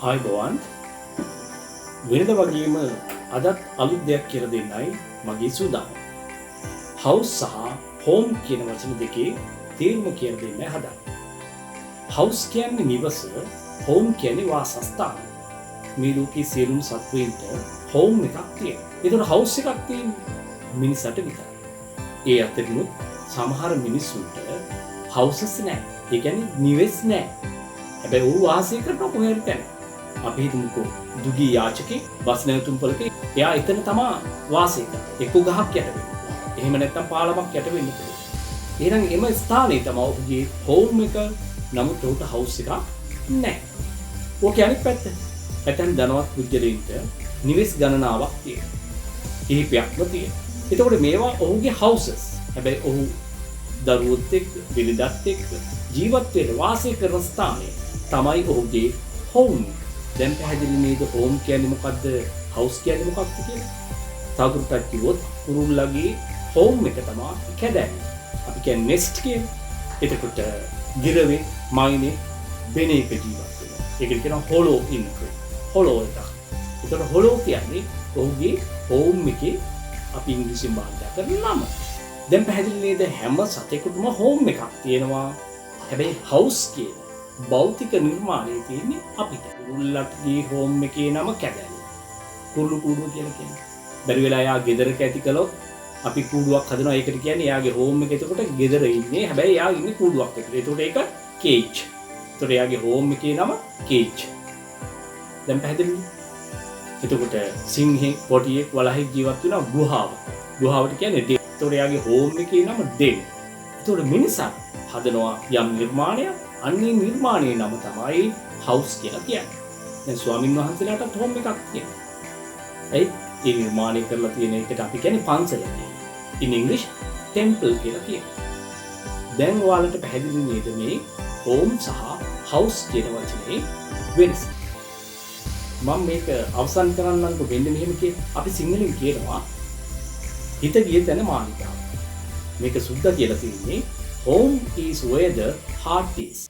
ආයුබෝවන් වෙනද වගේම අදත් අලුත් දෙයක් කියලා දෙන්නයි මගේ සූදානම. house සහ home කියන වචන දෙකේ තේරුම කියලා දෙන්නයි හදන්නේ. house කියන්නේ නිවස, home කියන්නේ වාසස්ථාන. මේ ලෝකයේ සියලුම සත්වයින්ට home එකක් තියෙනවා. ඒතකොට house එකක් තියෙන්නේ මිනිසට විතරයි. ඒ අතරිනුත් සමහර මිනිස්සුන්ට houses නැහැ. ඒ කියන්නේ නිවෙස් නැහැ. හැබැයි ඌ වාසය කරන කොහෙද තැන. අපි හිතමුකෝ දුගී යාචකේ බස් නැවතුම්පලක එයා එතන තමා වාසය කරන්නේ. එක්ක ගහක් යට වෙන්න. එහෙම නැත්නම් පාලමක් යට වෙන්න පුළුවන්. එහෙනම් එම ස්ථානයේ තමයි ඔහුගේ හෝම් එක. නමුත් ඔහුට හවුස් එකක් නැහැ. ඕකේ අනිත් පැත්ත. ඇතැම් ධනවත් පුද්ගලයින්ට නිවෙස් ගණනාවක් තියෙනවා. කිහිපයක්ම තියෙනවා. එතකොට මේවා ඔහුගේ හවුසස්. හැබැයි ඔහු දරුවොත් එක්ක, බිරිඳත් එක්ක ජීවත් වෙන වාසය කරන ස්ථානය තමයි ඔහුගේ හෝම්. දැන් පැහැදිලි නේද හෝම් කියන්නේ මොකද්ද, හවුස් කියන්නේ මොකක්ද කියලා? තවදුරටත් කිව්වොත් කුරුල්ලගේ හෝම් එක තමයි කැදැල්ල. අපි කියන්නේ නෙස්ට් කියන්නේ. එතකොට ගිරවේ මයිනේ බෙන එක ජීවත් වෙනවා. ඒකට කියනවා හොලෝ ඉන්න. හොලෝ එක. එතකොට හොලෝ කියන්නේ ඔහුගේ හෝම් එකේ අපි ඉංග්‍රීසියෙන් භාවිත කරන නම. දැන් පැහැදිලි නේද හැම සතෙකුටම හෝම් එකක් තියෙනවා. හැබැයි හවුස් කියන භෞතික නිර්මාණය තියෙන්නේ අපිට. කුරුල්ලගේ හෝම් එකේ නම කැදැල්ල. කුරුළු කූඩුව කියලා කියන්නේ. බැරි වෙලා එයා ගෙදරක ඇති කළොත් අපි කූඩුවක් හදනවා. ඒකට කියන්නේ එයාගේ හෝම් එක. එතකොට ගෙදර ඉන්නේ. හැබැයි එයා ඉන්නේ කූඩුවක් ඇතුලේ. එතකොට ඒක කේජ්. එතකොට එයාගේ හෝම් එකේ නම කේජ්. දැන් පැහැදිලිද? එතකොට සිංහෙක් පොටියෙක් වලහෙක් ජීවත් වෙනවා ගුහාව. ගුහාවට කියන්නේ ඩෙන්. එතකොට එයාගේ හෝම් එකේ නම ඩෙන්. එතකොට මිනිසා හදනවා යම් නිර්මාණයක්. අන්නේ නිර්මාණයේ නම තමයි හවුස් කියලා කියන්නේ. දැන් ස්වාමින් වහන්සේලාටත් හෝම් එකක් තියෙනවා. ඒ නිර්මාණය කරලා තියෙන එකට අපි කියන්නේ පන්සල කියලා. in English temple කියලා කියනවා. දැන් ඔයාලට පැහැදිලි නේද මේ හෝම් සහ හවුස් කියන වචනේ වෙනස? මම මේක අවසන් කරන්නම්කො වෙන්නේ මෙහෙම කියලා. අපි සිංහලෙන් කියනවා හිත ගිය තැන මාලිකාව. මේක සුද්ධ කියලා තියෙන්නේ home is where the heart is.